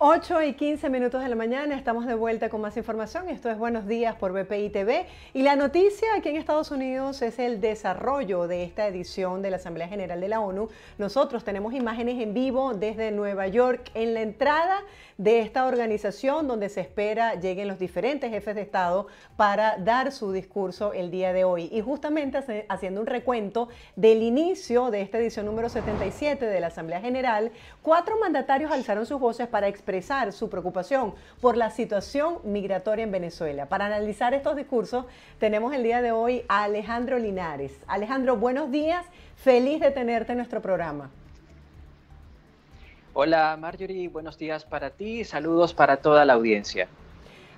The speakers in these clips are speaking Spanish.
8:15 de la mañana, estamos de vuelta con más información. Esto es Buenos Días por BPI TV. Y la noticia aquí en Estados Unidos es el desarrollo de esta edición de la Asamblea General de la ONU. Nosotros tenemos imágenes en vivo desde Nueva York en la entrada de esta organización donde se espera lleguen los diferentes jefes de Estado para dar su discurso el día de hoy. Y justamente haciendo un recuento del inicio de esta edición número 77 de la Asamblea General, 4 mandatarios alzaron sus voces para expresar su preocupación por la situación migratoria en Venezuela. Para analizar estos discursos tenemos el día de hoy a Alejandro Linares. Alejandro, buenos días, feliz de tenerte en nuestro programa. Hola Marjorie, buenos días para ti, saludos para toda la audiencia.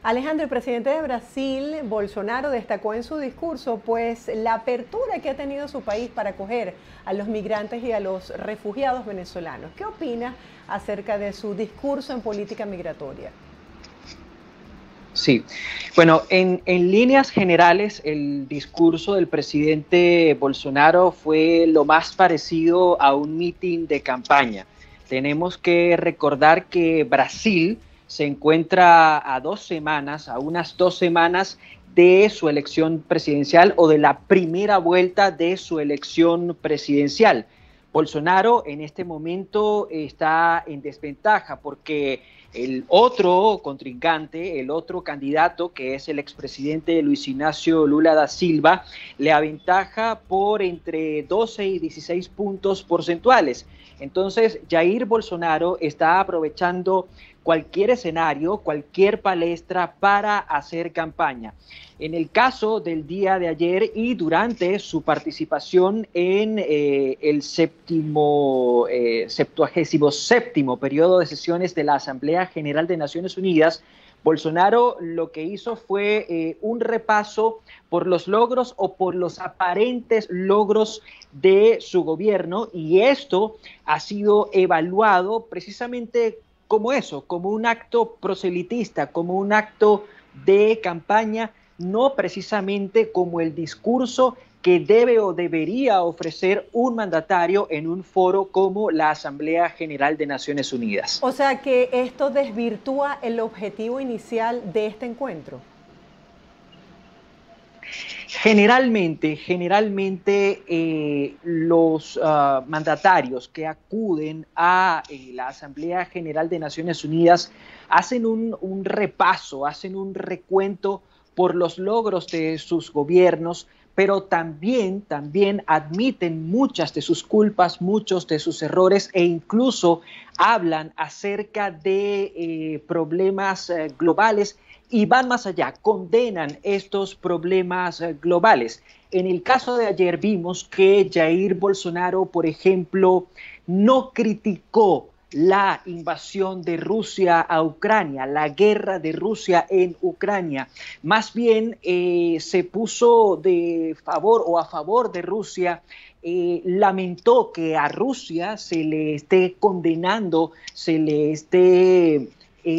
Alejandro, el presidente de Brasil, Bolsonaro, destacó en su discurso pues la apertura que ha tenido su país para acoger a los migrantes y a los refugiados venezolanos. ¿Qué opina acerca de su discurso en política migratoria? Sí, bueno, en líneas generales el discurso del presidente Bolsonaro fue lo más parecido a un mitin de campaña. Tenemos que recordar que Brasil se encuentra a unas 2 semanas de su elección presidencial o de la primera vuelta de su elección presidencial. Bolsonaro en este momento está en desventaja porque el otro contrincante, el otro candidato, que es el expresidente Luis Ignacio Lula da Silva, le aventaja por entre 12 y 16 puntos porcentuales. Entonces, Jair Bolsonaro está aprovechando cualquier escenario, cualquier palestra para hacer campaña. En el caso del día de ayer y durante su participación en el 77º periodo de sesiones de la Asamblea General de Naciones Unidas, Bolsonaro lo que hizo fue un repaso por los logros o por los aparentes logros de su gobierno, y esto ha sido evaluado precisamente como eso, como un acto proselitista, como un acto de campaña, no precisamente como el discurso que debe o debería ofrecer un mandatario en un foro como la Asamblea General de Naciones Unidas. O sea que esto desvirtúa el objetivo inicial de este encuentro. Generalmente los mandatarios que acuden a la Asamblea General de Naciones Unidas hacen un repaso, hacen un recuento por los logros de sus gobiernos, pero también admiten muchas de sus culpas, muchos de sus errores, e incluso hablan acerca de problemas globales y van más allá, condenan estos problemas globales. En el caso de ayer vimos que Jair Bolsonaro, por ejemplo, no criticó la invasión de Rusia a Ucrania, la guerra de Rusia en Ucrania. Más bien se puso de favor o a favor de Rusia. Lamentó que a Rusia se le esté condenando, se le esté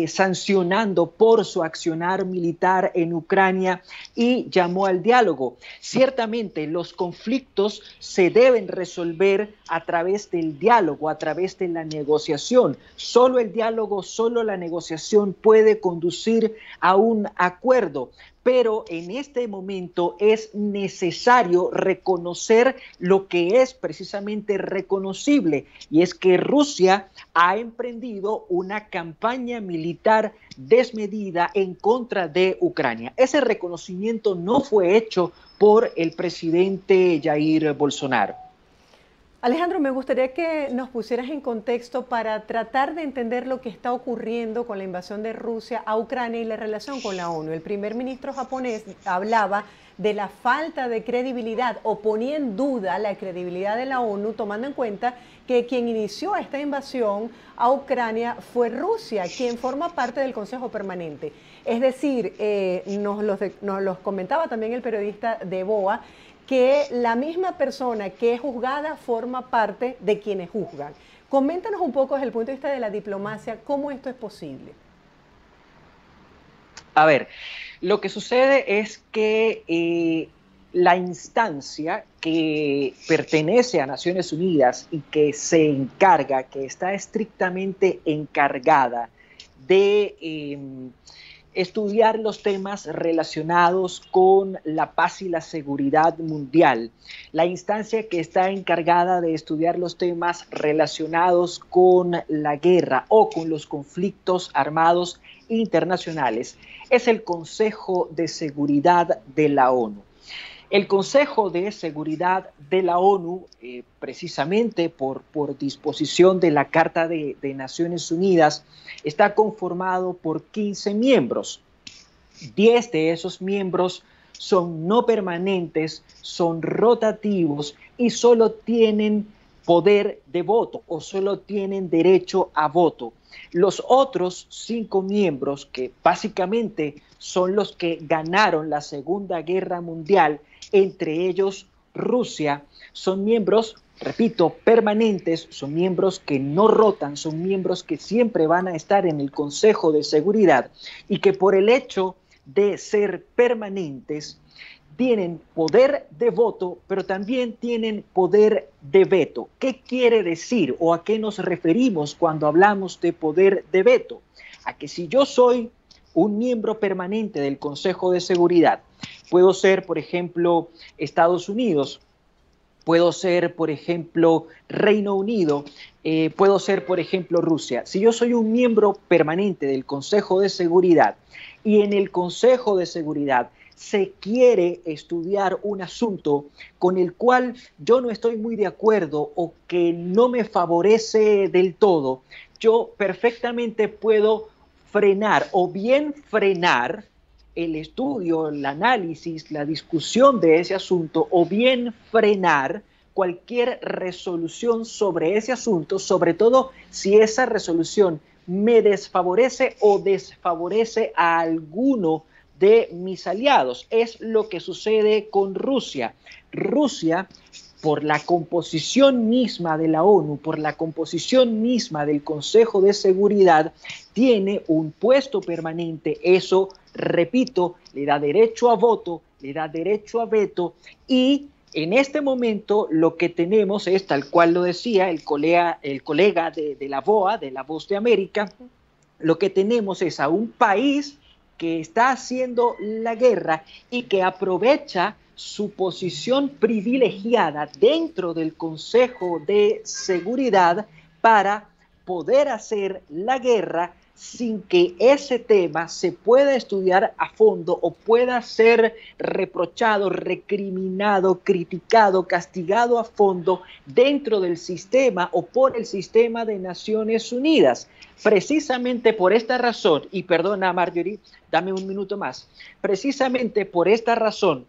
sancionando por su accionar militar en Ucrania, y llamó al diálogo. Ciertamente los conflictos se deben resolver a través del diálogo, a través de la negociación. Solo el diálogo, solo la negociación puede conducir a un acuerdo. Pero en este momento es necesario reconocer lo que es precisamente reconocible, y es que Rusia ha emprendido una campaña militar desmedida en contra de Ucrania. Ese reconocimiento no fue hecho por el presidente Jair Bolsonaro. Alejandro, me gustaría que nos pusieras en contexto para tratar de entender lo que está ocurriendo con la invasión de Rusia a Ucrania y la relación con la ONU. El primer ministro japonés hablaba de la falta de credibilidad o ponía en duda la credibilidad de la ONU, tomando en cuenta que quien inició esta invasión a Ucrania fue Rusia, quien forma parte del Consejo Permanente. Es decir, nos los comentaba también el periodista de BOA, que la misma persona que es juzgada forma parte de quienes juzgan. Coméntanos un poco desde el punto de vista de la diplomacia, ¿cómo esto es posible? A ver, lo que sucede es que la instancia que pertenece a Naciones Unidas y que se encarga, que está estrictamente encargada de estudiar los temas relacionados con la paz y la seguridad mundial, la instancia que está encargada de estudiar los temas relacionados con la guerra o con los conflictos armados internacionales, es el Consejo de Seguridad de la ONU. El Consejo de Seguridad de la ONU, precisamente por disposición de la Carta de Naciones Unidas, está conformado por 15 miembros. 10 de esos miembros son no permanentes, son rotativos y solo tienen poder de voto o solo tienen derecho a voto. Los otros 5 miembros, que básicamente son los que ganaron la Segunda Guerra Mundial, entre ellos Rusia, son miembros, repito, permanentes, son miembros que no rotan, son miembros que siempre van a estar en el Consejo de Seguridad y que por el hecho de ser permanentes tienen poder de voto, pero también tienen poder de veto. ¿Qué quiere decir o a qué nos referimos cuando hablamos de poder de veto? A que si yo soy un miembro permanente del Consejo de Seguridad, puedo ser, por ejemplo, Estados Unidos, puedo ser, por ejemplo, Reino Unido, puedo ser, por ejemplo, Rusia. Si yo soy un miembro permanente del Consejo de Seguridad y en el Consejo de Seguridad se quiere estudiar un asunto con el cual yo no estoy muy de acuerdo o que no me favorece del todo, yo perfectamente puedo frenar o bien frenar el estudio, el análisis, la discusión de ese asunto o bien frenar cualquier resolución sobre ese asunto, sobre todo si esa resolución me desfavorece o desfavorece a alguno de mis aliados. Es lo que sucede con Rusia. Rusia, por la composición misma de la ONU, por la composición misma del Consejo de Seguridad, tiene un puesto permanente. Eso, repito, le da derecho a voto, le da derecho a veto y en este momento lo que tenemos es, tal cual lo decía el colega de la VOA, de La Voz de América, lo que tenemos es a un país que está haciendo la guerra y que aprovecha su posición privilegiada dentro del Consejo de Seguridad para poder hacer la guerra sin que ese tema se pueda estudiar a fondo o pueda ser reprochado, recriminado, criticado, castigado a fondo dentro del sistema o por el sistema de Naciones Unidas. Precisamente por esta razón, y perdona Marjorie, dame un minuto más, precisamente por esta razón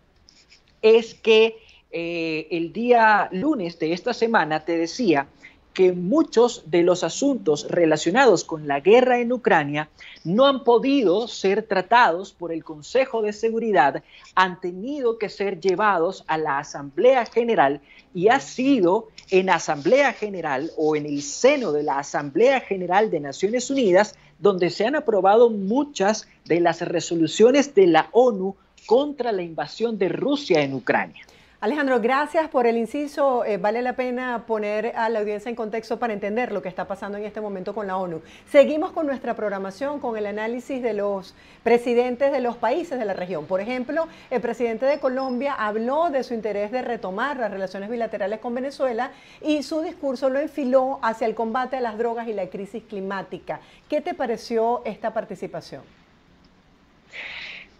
es que el día lunes de esta semana te decía que muchos de los asuntos relacionados con la guerra en Ucrania no han podido ser tratados por el Consejo de Seguridad, han tenido que ser llevados a la Asamblea General y ha sido en Asamblea General o en el seno de la Asamblea General de Naciones Unidas donde se han aprobado muchas de las resoluciones de la ONU contra la invasión de Rusia en Ucrania. Alejandro, gracias por el inciso. Vale la pena poner a la audiencia en contexto para entender lo que está pasando en este momento con la ONU. Seguimos con nuestra programación, con el análisis de los presidentes de los países de la región. Por ejemplo, el presidente de Colombia habló de su interés de retomar las relaciones bilaterales con Venezuela y su discurso lo enfiló hacia el combate a las drogas y la crisis climática. ¿Qué te pareció esta participación?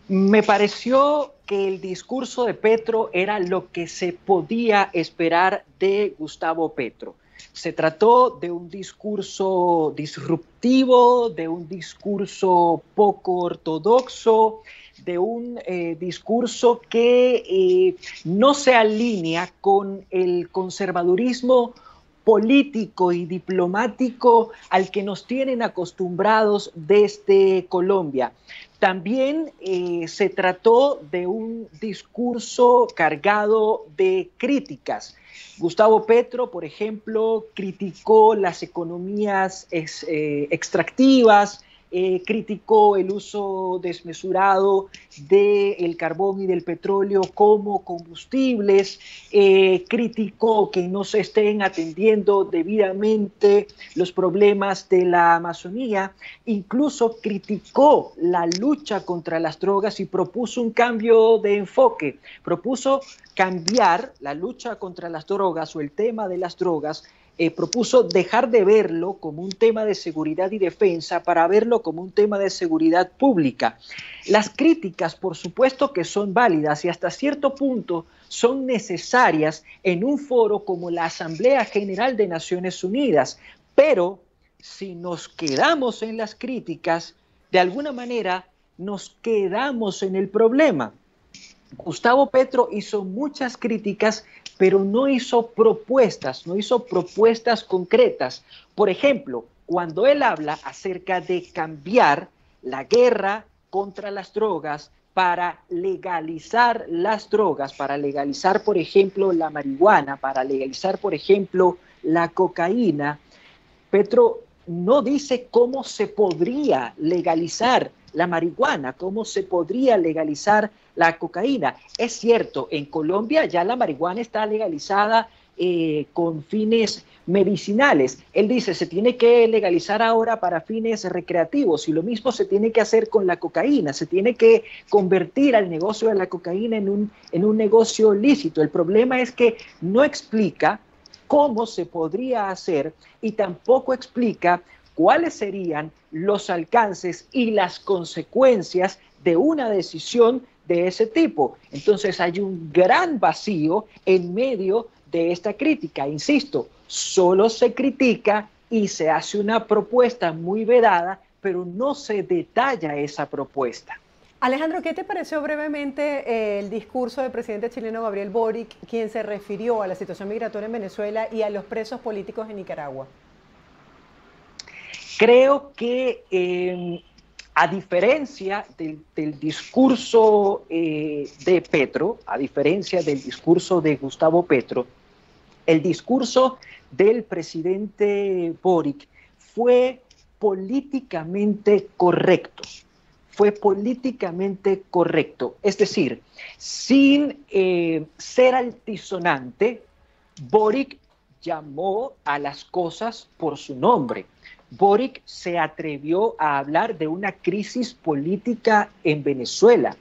Me pareció que el discurso de Petro era lo que se podía esperar de Gustavo Petro. Se trató de un discurso disruptivo, de un discurso poco ortodoxo, de un discurso que no se alinea con el conservadurismo político y diplomático al que nos tienen acostumbrados desde Colombia. También se trató de un discurso cargado de críticas. Gustavo Petro, por ejemplo, criticó las economías extractivas, criticó el uso desmesurado del carbón y del petróleo como combustibles, criticó que no se estén atendiendo debidamente los problemas de la Amazonía, incluso criticó la lucha contra las drogas y propuso un cambio de enfoque, propuso cambiar la lucha contra las drogas o el tema de las drogas, propuso dejar de verlo como un tema de seguridad y defensa para verlo como un tema de seguridad pública. Las críticas, por supuesto que son válidas y hasta cierto punto son necesarias en un foro como la Asamblea General de Naciones Unidas, pero si nos quedamos en las críticas, de alguna manera nos quedamos en el problema. Gustavo Petro hizo muchas críticas, pero no hizo propuestas concretas. Por ejemplo, cuando él habla acerca de cambiar la guerra contra las drogas para legalizar las drogas, para legalizar, por ejemplo, la marihuana, para legalizar, por ejemplo, la cocaína, Petro no dice cómo se podría legalizar la marihuana, cómo se podría legalizar la cocaína. Es cierto, en Colombia ya la marihuana está legalizada con fines medicinales. Él dice, se tiene que legalizar ahora para fines recreativos y lo mismo se tiene que hacer con la cocaína, se tiene que convertir al negocio de la cocaína en un negocio lícito. El problema es que no explica cómo se podría hacer y tampoco explica cuáles serían los alcances y las consecuencias de una decisión de ese tipo. Entonces hay un gran vacío en medio de esta crítica. Insisto, solo se critica y se hace una propuesta muy vedada, pero no se detalla esa propuesta. Alejandro, ¿qué te pareció brevemente el discurso del presidente chileno Gabriel Boric, quien se refirió a la situación migratoria en Venezuela y a los presos políticos en Nicaragua? Creo que a diferencia del discurso de Petro, a diferencia del discurso de Gustavo Petro, el discurso del presidente Boric fue políticamente correcto. Fue políticamente correcto. Es decir, sin ser altisonante, Boric llamó a las cosas por su nombre. Boric se atrevió a hablar de una crisis política en Venezuela.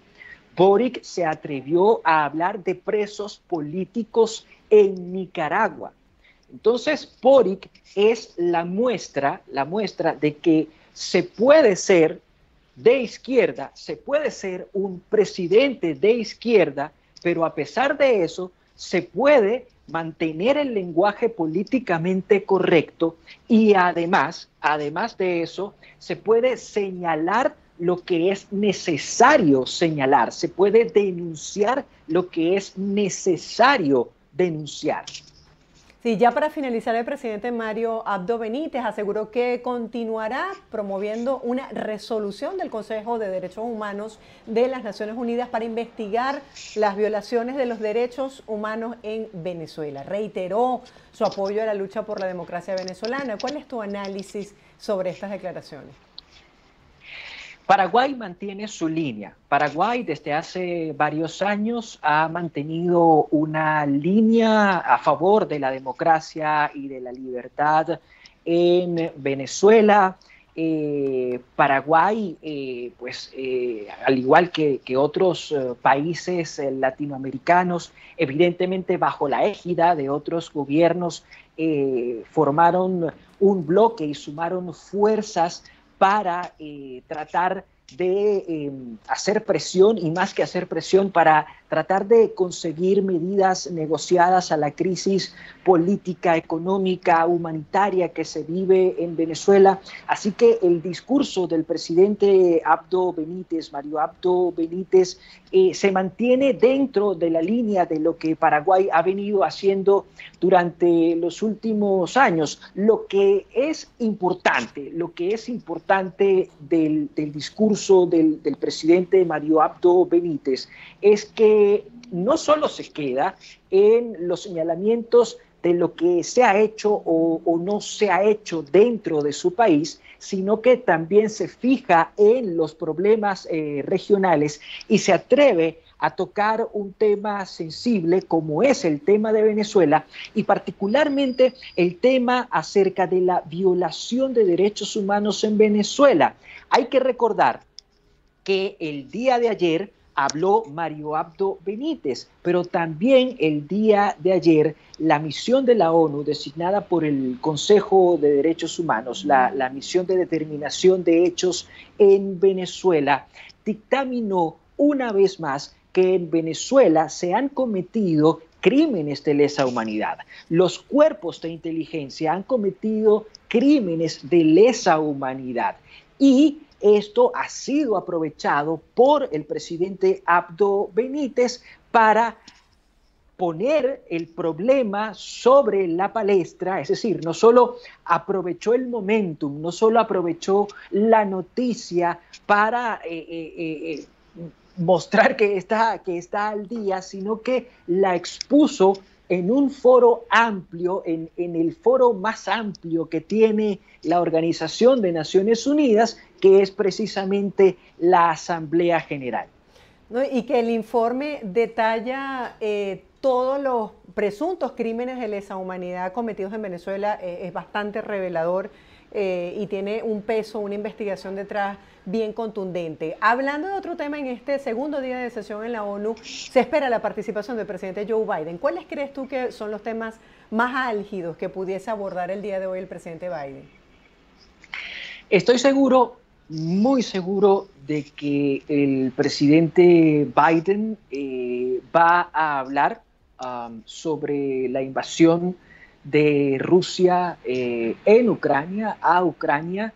Boric se atrevió a hablar de presos políticos en Nicaragua. Entonces, Boric es la muestra de que se puede ser de izquierda, se puede ser un presidente de izquierda, pero a pesar de eso, se puede mantener el lenguaje políticamente correcto y además de eso, se puede señalar lo que es necesario señalar, se puede denunciar lo que es necesario denunciar. Sí, ya para finalizar, el presidente Mario Abdo Benítez aseguró que continuará promoviendo una resolución del Consejo de Derechos Humanos de las Naciones Unidas para investigar las violaciones de los derechos humanos en Venezuela. Reiteró su apoyo a la lucha por la democracia venezolana. ¿Cuál es tu análisis sobre estas declaraciones? Paraguay mantiene su línea. Paraguay desde hace varios años ha mantenido una línea a favor de la democracia y de la libertad en Venezuela. Paraguay, al igual que otros países latinoamericanos, evidentemente bajo la égida de otros gobiernos, formaron un bloque y sumaron fuerzas para tratar de hacer presión y más que hacer presión para tratar de conseguir medidas negociadas a la crisis política, económica, humanitaria que se vive en Venezuela. Así que el discurso del presidente Mario Abdo Benítez, se mantiene dentro de la línea de lo que Paraguay ha venido haciendo durante los últimos años. Lo que es importante del discurso del presidente Mario Abdo Benítez es que no solo se queda en los señalamientos de lo que se ha hecho o no se ha hecho dentro de su país, sino que también se fija en los problemas regionales y se atreve a tocar un tema sensible como es el tema de Venezuela y particularmente el tema acerca de la violación de derechos humanos en Venezuela. Hay que recordar que el día de ayer habló Mario Abdo Benítez, pero también el día de ayer la misión de la ONU designada por el Consejo de Derechos Humanos, la misión de determinación de hechos en Venezuela, dictaminó una vez más que en Venezuela se han cometido crímenes de lesa humanidad. Los cuerpos de inteligencia han cometido crímenes de lesa humanidad y esto ha sido aprovechado por el presidente Abdo Benítez para poner el problema sobre la palestra, es decir, no solo aprovechó el momentum, no solo aprovechó la noticia para mostrar que está al día, sino que la expuso en un foro amplio, en el foro más amplio que tiene la Organización de Naciones Unidas, que es precisamente la Asamblea General. ¿No? Y que el informe detalla todos los presuntos crímenes de lesa humanidad cometidos en Venezuela, es bastante revelador y tiene un peso, una investigación detrás bien contundente. Hablando de otro tema, en este segundo día de sesión en la ONU, se espera la participación del presidente Joe Biden. ¿Cuáles crees tú que son los temas más álgidos que pudiese abordar el día de hoy el presidente Biden? Estoy seguro, muy seguro, de que el presidente Biden va a hablar sobre la invasión de Rusia en Ucrania, a Ucrania.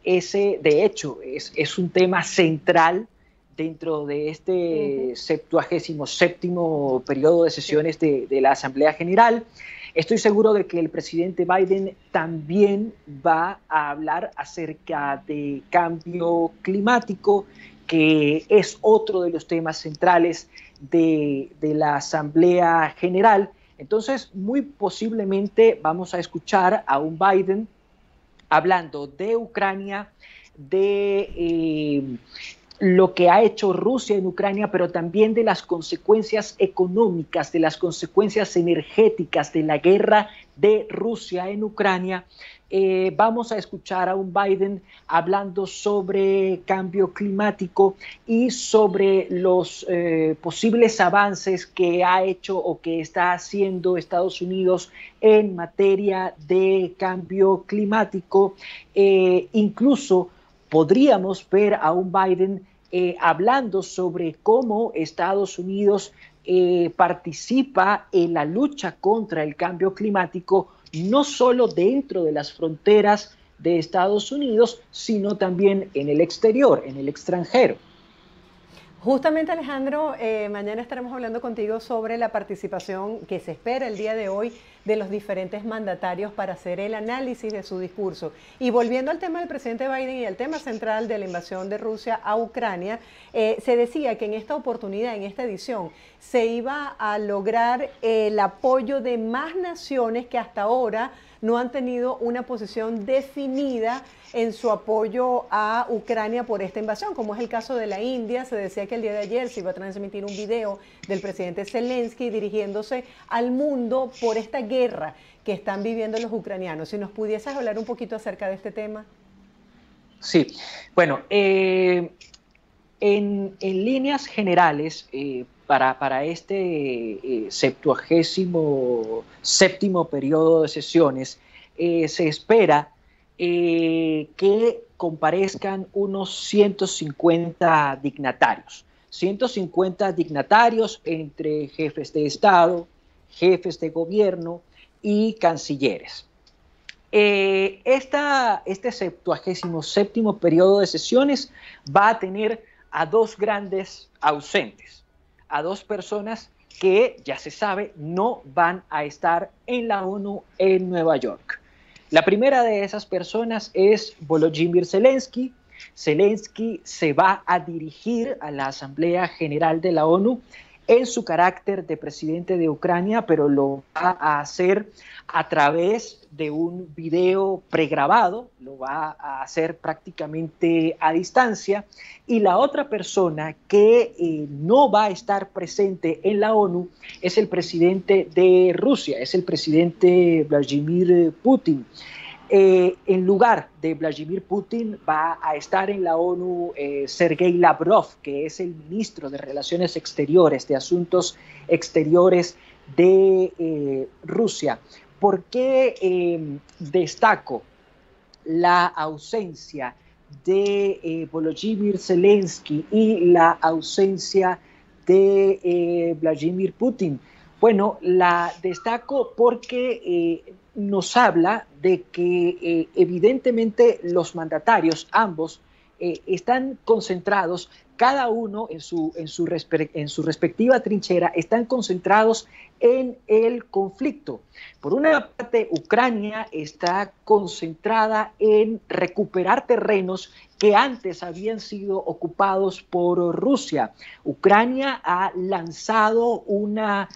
Ese, de hecho, es un tema central dentro de este 77º periodo de sesiones de la Asamblea General. Estoy seguro de que el presidente Biden también va a hablar acerca de cambio climático, que es otro de los temas centrales de la Asamblea General. Entonces, muy posiblemente vamos a escuchar a un Biden hablando de Ucrania, de lo que ha hecho Rusia en Ucrania, pero también de las consecuencias económicas, de las consecuencias energéticas de la guerra de Rusia en Ucrania. Vamos a escuchar a un Biden hablando sobre cambio climático y sobre los posibles avances que ha hecho o que está haciendo Estados Unidos en materia de cambio climático. Incluso podríamos ver a un Biden hablando sobre cómo Estados Unidos participa en la lucha contra el cambio climático, no solo dentro de las fronteras de Estados Unidos, sino también en el exterior, en el extranjero. Justamente, Alejandro, mañana estaremos hablando contigo sobre la participación que se espera el día de hoy de los diferentes mandatarios para hacer el análisis de su discurso. Y volviendo al tema del presidente Biden y al tema central de la invasión de Rusia a Ucrania, se decía que en esta oportunidad, en esta edición, se iba a lograr el apoyo de más naciones que hasta ahora no han tenido una posición definida en su apoyo a Ucrania por esta invasión, como es el caso de la India. Se decía que el día de ayer se iba a transmitir un video del presidente Zelensky dirigiéndose al mundo por esta guerra que están viviendo los ucranianos. Si nos pudieses hablar un poquito acerca de este tema. Sí, bueno, en líneas generales, para este 77º periodo de sesiones, se espera que comparezcan unos 150 dignatarios. 150 dignatarios entre jefes de Estado, jefes de gobierno y cancilleres. Este 77º periodo de sesiones va a tener a dos grandes ausentes, a dos personas que, ya se sabe, no van a estar en la ONU en Nueva York. La primera de esas personas es Volodymyr Zelensky. Zelensky se va a dirigir a la Asamblea General de la ONU en su carácter de presidente de Ucrania, pero lo va a hacer a través de un video pregrabado, lo va a hacer prácticamente a distancia, y la otra persona que no va a estar presente en la ONU es el presidente de Rusia, es el presidente Vladimir Putin. En lugar de Vladimir Putin va a estar en la ONU Sergei Lavrov, que es el ministro de Relaciones Exteriores, de Asuntos Exteriores de Rusia. ¿Por qué destaco la ausencia de Volodymyr Zelensky y la ausencia de Vladimir Putin? Bueno, la destaco porque nos habla de que evidentemente los mandatarios, ambos, están concentrados, cada uno en su respectiva trinchera, están concentrados en el conflicto. Por una parte, Ucrania está concentrada en recuperar terrenos que antes habían sido ocupados por Rusia. Ucrania ha lanzado una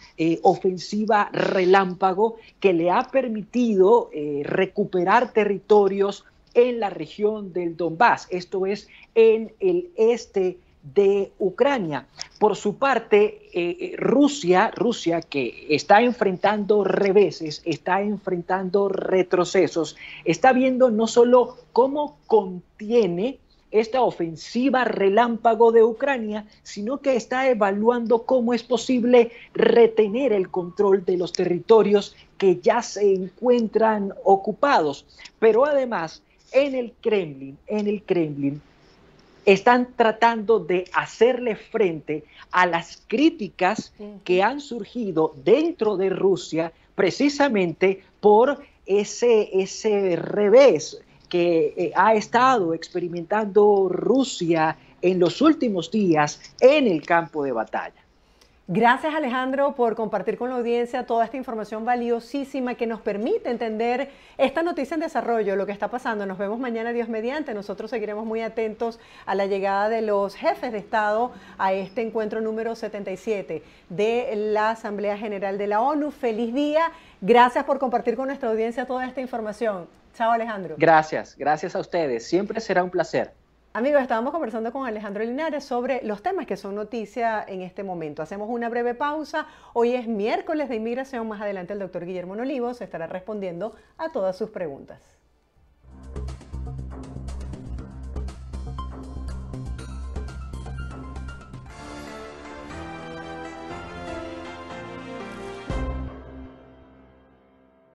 ofensiva relámpago que le ha permitido recuperar territorios en la región del Donbass, esto es, en el este de Ucrania. Por su parte, Rusia, que está enfrentando reveses, está enfrentando retrocesos, está viendo no solo cómo contiene esta ofensiva relámpago de Ucrania, sino que está evaluando cómo es posible retener el control de los territorios que ya se encuentran ocupados. Pero además, en el Kremlin, están tratando de hacerle frente a las críticas que han surgido dentro de Rusia precisamente por ese revés que ha estado experimentando Rusia en los últimos días en el campo de batalla. Gracias, Alejandro, por compartir con la audiencia toda esta información valiosísima que nos permite entender esta noticia en desarrollo, lo que está pasando. Nos vemos mañana, Dios mediante. Nosotros seguiremos muy atentos a la llegada de los jefes de Estado a este encuentro número 77 de la Asamblea General de la ONU. Feliz día. Gracias por compartir con nuestra audiencia toda esta información. Chao, Alejandro. Gracias a ustedes. Siempre será un placer. Amigos, estábamos conversando con Alejandro Linares sobre los temas que son noticia en este momento. Hacemos una breve pausa. Hoy es miércoles de inmigración. Más adelante el doctor Guillermo Olivos estará respondiendo a todas sus preguntas.